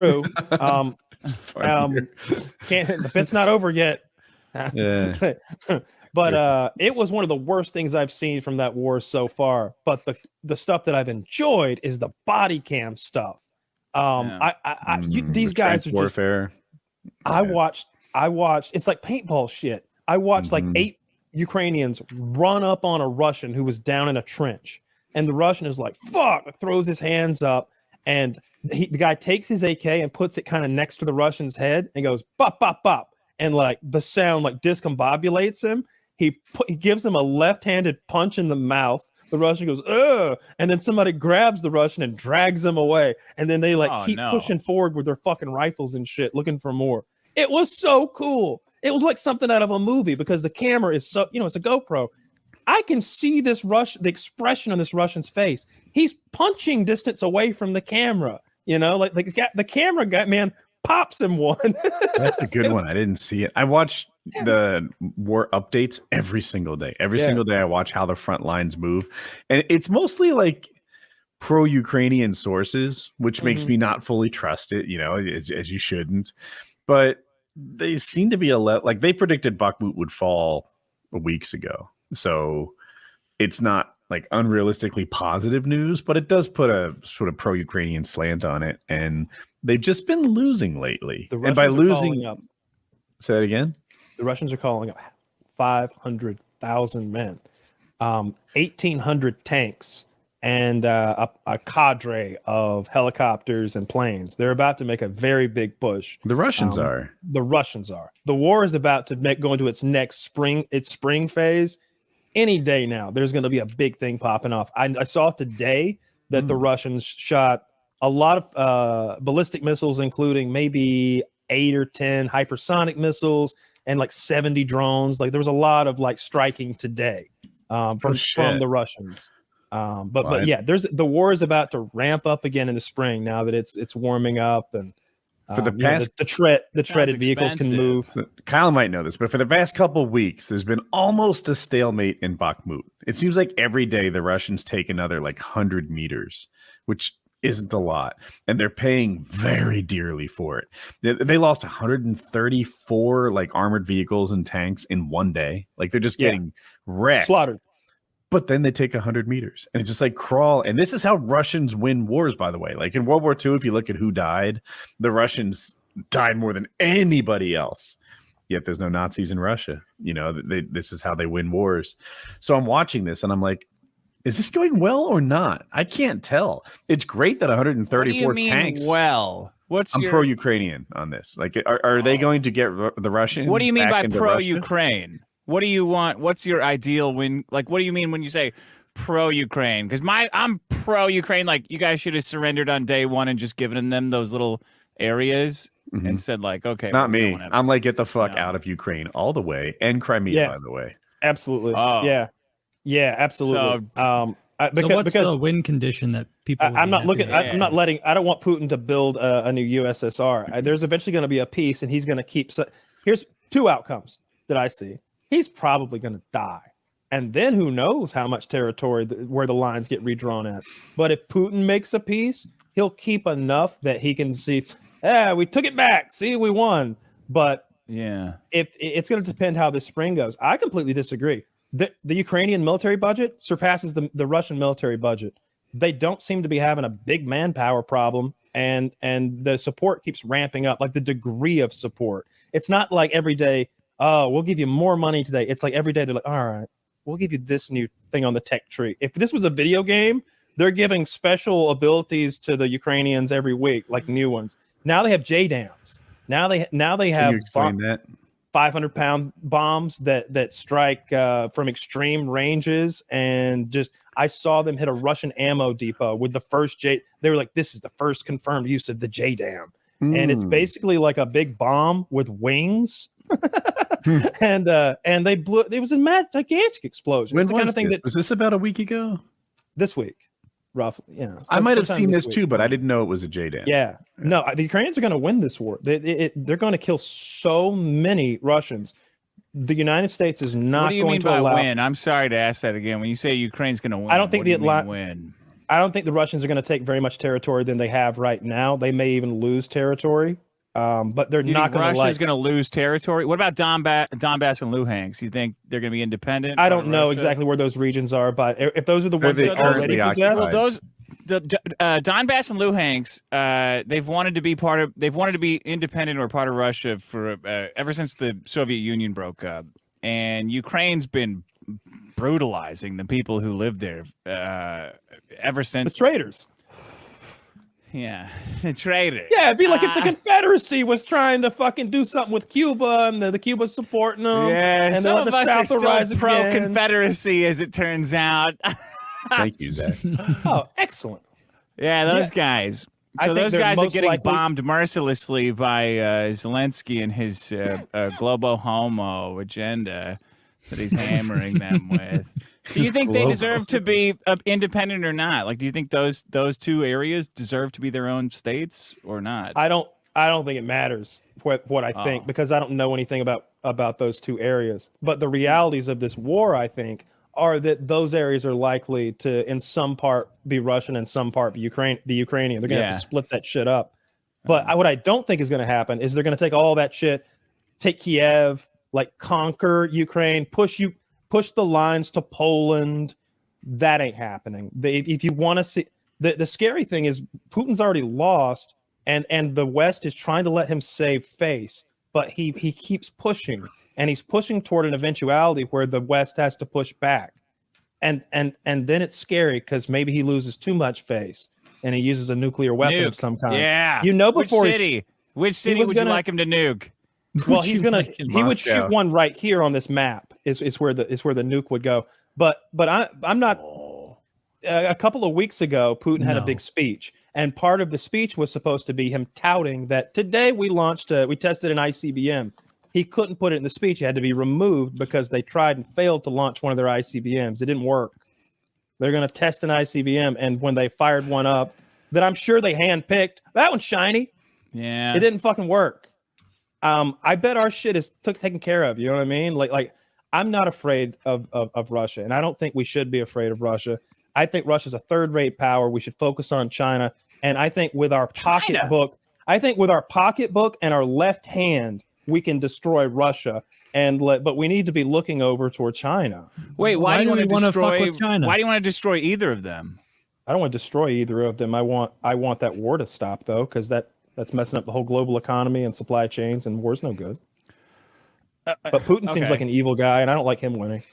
true. Can't the bit's not over yet. Yeah. But it was one of the worst things I've seen from that war so far. But the stuff that I've enjoyed is the body cam stuff. These guys are warfare. I watched. It's like paintball shit. I watched like 8 Ukrainians run up on a Russian who was down in a trench, and the Russian is like, "Fuck!" throws his hands up, and the guy takes his AK and puts it kind of next to the Russian's head and goes bop bop bop, and like the sound like discombobulates him. He gives him a left-handed punch in the mouth. The Russian goes, ugh, and then somebody grabs the Russian and drags him away, and then they keep pushing forward with their fucking rifles and shit, looking for more. It was so cool. It was like something out of a movie because the camera is so, it's a GoPro. I can see the expression on this Russian's face. He's punching distance away from the camera. Like the camera guy, man, pops him one. That's a good one. I didn't see it. I watched the war updates every single day. Every single day I watch how the front lines move. And it's mostly like pro-Ukrainian sources, which makes me not fully trust it, as you shouldn't. But they seem to be like they predicted Bakhmut would fall weeks ago. So it's not like unrealistically positive news, but it does put a sort of pro-Ukrainian slant on it. And they've just been losing lately. And by losing, say that again. The Russians are calling up 500,000 men, 1,800 tanks, and a cadre of helicopters and planes. They're about to make a very big push. The Russians are. The Russians are. The war is about to go into its next spring phase. Any day now, there's going to be a big thing popping off. I saw today that the Russians shot a lot of ballistic missiles, including maybe 8 or 10 hypersonic missiles and like 70 drones. Like there was a lot of like striking today from the Russians. But yeah, the war is about to ramp up again in the spring now that it's warming up, and for the past the treaded vehicles can move. Kyle might know this, but for the past couple of weeks, there's been almost a stalemate in Bakhmut. It seems like every day the Russians take another like 100 meters, which isn't a lot, and they're paying very dearly for it. They lost 134 like armored vehicles and tanks in one day. Like they're just getting wrecked, slaughtered. But then they take 100 meters and it's just like crawl. And this is how Russians win wars, by the way. Like in World War II, if you look at who died, the Russians died more than anybody else. Yet there's no Nazis in Russia. This is how they win wars. So I'm watching this and I'm like, is this going well or not? I can't tell. It's great that 134 tanks. Well, I'm pro-Ukrainian on this. Like, are they going to get the Russians? What do you mean by pro-Ukraine? What do you want? What's your ideal win? Like, what do you mean when you say pro-Ukraine? Because I'm pro-Ukraine. Like, you guys should have surrendered on day one and just given them those little areas and said, like, okay. Not me. I'm like, get the fuck out of Ukraine all the way, and Crimea, by the way. Absolutely. Oh. Yeah, absolutely. So what's the win condition that people? I'm not looking. I'm not letting. I don't want Putin to build a new USSR. There's eventually going to be a peace, and he's going to keep. Here's 2 outcomes that I see. He's probably going to die, and then who knows how much territory where the lines get redrawn at. But if Putin makes a peace, he'll keep enough that he can see. We took it back. See, we won. But if it's going to depend how this spring goes. I completely disagree. The Ukrainian military budget surpasses the Russian military budget. They don't seem to be having a big manpower problem, and the support keeps ramping up, like the degree of support. It's not like every day, oh, we'll give you more money today. It's like every day they're like, all right, we'll give you this new thing on the tech tree. If this was a video game, they're giving special abilities to the Ukrainians every week, like new ones. Now they have JDAMs. Now they have 500-pound bombs that strike from extreme ranges, and I saw them hit a Russian ammo depot with the first They were like, this is the first confirmed use of the JDAM, and it's basically like a big bomb with wings. and they blew. It was a gigantic explosion. When was this? Was this about a week ago? This week, roughly. Yeah, I might have seen this too, but I didn't know it was a JDAM. Yeah. No, the Ukrainians are going to win this war. They're going to kill so many Russians. The United States is not going to allow. What do you mean by win? I'm sorry to ask that again. When you say Ukraine's going to win, I don't think win. I don't think the Russians are going to take very much territory than they have right now. They may even lose territory, but they're not going to. Russia's going to lose territory. What about Donbass and Luhansk? You think they're going to be independent? I don't know exactly where those regions are, but if those are the ones they already possess, well, the Donbass and Luhansk, they've wanted to be independent or part of Russia for ever since the Soviet Union broke up, and Ukraine's been brutalizing the people who live there ever since. The traitors. Yeah, the traitors. Yeah, it'd be like if the Confederacy was trying to fucking do something with Cuba, and the Cuba's supporting them. Yeah, and some of us South are still pro-Confederacy, as it turns out. Thank you, Zach. Oh, excellent. Yeah, those guys. So those guys are getting bombed mercilessly by Zelensky and his globo homo agenda that he's hammering them with. Do you think they deserve to be independent or not? Like, do you think those two areas deserve to be their own states or not? I don't think it matters what I think, because I don't know anything about those two areas. But the realities of this war, I think, are that those areas are likely to, in some part, be Russian and some part be the Ukrainian. They're going to have to split that shit up. But what I don't think is going to happen is they're going to take all that shit, take Kiev, like conquer Ukraine, push the lines to Poland. That ain't happening. If you want to see, the scary thing is Putin's already lost, and the West is trying to let him save face, but he keeps pushing. And he's pushing toward an eventuality where the West has to push back, and then it's scary because maybe he loses too much face and he uses a nuclear weapon of some kind. Yeah, before which city would you like him to nuke? Well, he would shoot one right here on this map. Is where the nuke would go. But I'm not. A couple of weeks ago, Putin had a big speech, and part of the speech was supposed to be him touting that today we tested an ICBM. He couldn't put it in the speech. It had to be removed because they tried and failed to launch one of their ICBMs. It didn't work. They're going to test an ICBM, and when they fired one up that I'm sure they handpicked, that one's shiny. Yeah. It didn't fucking work. I bet our shit is taken care of. You know what I mean? Like I'm not afraid of Russia, and I don't think we should be afraid of Russia. I think Russia's a third-rate power. We should focus on China. And I think with our pocketbook and our left hand, we can destroy Russia, but we need to be looking over toward China. Wait, why do you want to destroy China? Why do you want to destroy either of them? I don't want to destroy either of them. I want that war to stop though, because that's messing up the whole global economy and supply chains, and war's no good. But Putin seems like an evil guy, and I don't like him winning.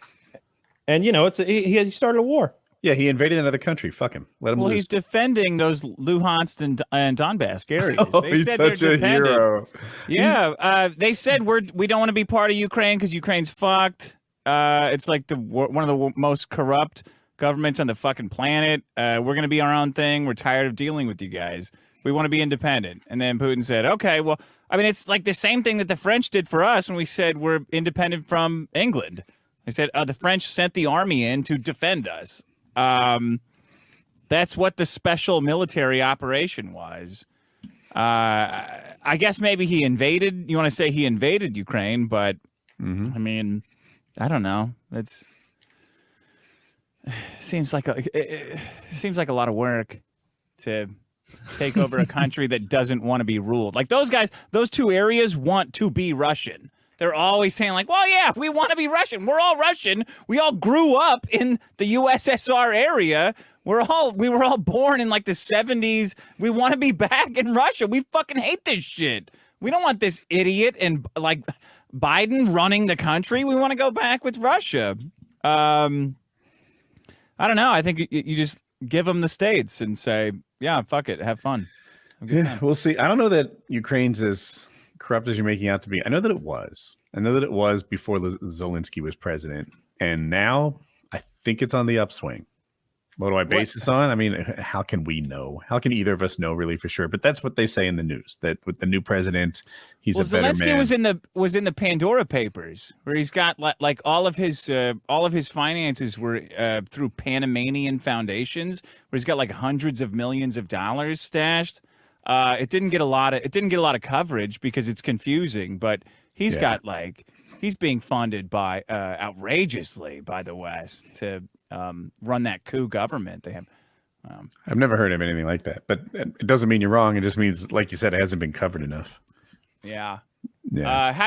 And he started a war. Yeah, he invaded another country. Fuck him. Let him. Well, lose. he's defending those Luhansk and Donbass areas. Oh, they he's said such they're a dependent. hero. Yeah, they said we don't want to be part of Ukraine because Ukraine's fucked. It's like one of the most corrupt governments on the fucking planet. We're gonna be our own thing. We're tired of dealing with you guys. We want to be independent. And then Putin said, okay, well, I mean, it's like the same thing that the French did for us when we said we're independent from England. They said the French sent the army in to defend us. That's what the special military operation was. I guess maybe he invaded. You want to say he invaded Ukraine, but I mean, I don't know. It seems like a lot of work to take over a country that doesn't want to be ruled. Like those guys, those two areas want to be Russian. They're always saying like, well, yeah, we want to be Russian. We're all Russian. We all grew up in the USSR area. We were all born in like the 70s. We want to be back in Russia. We fucking hate this shit. We don't want this idiot and like Biden running the country. We want to go back with Russia. I don't know. I think you just give them the states and say, yeah, fuck it. Have fun. Yeah, we'll see. I don't know that Ukraine's as corrupt as you're making out to be. I know that it was. I know that it was before Zelensky was president. And now I think it's on the upswing. What do I base this on? I mean, how can we know? How can either of us know really for sure? But that's what they say in the news, that with the new president, he's a better Zelensky man. was in the Pandora Papers, where he's got like all of his finances were through Panamanian foundations, where he's got like hundreds of millions of dollars stashed. It didn't get a lot of coverage because it's confusing, but he's he's being funded by outrageously by the West to run that coup government. They have I've never heard of anything like that, but it doesn't mean you're wrong. It just means, like you said, it hasn't been covered enough. Yeah. Yeah. How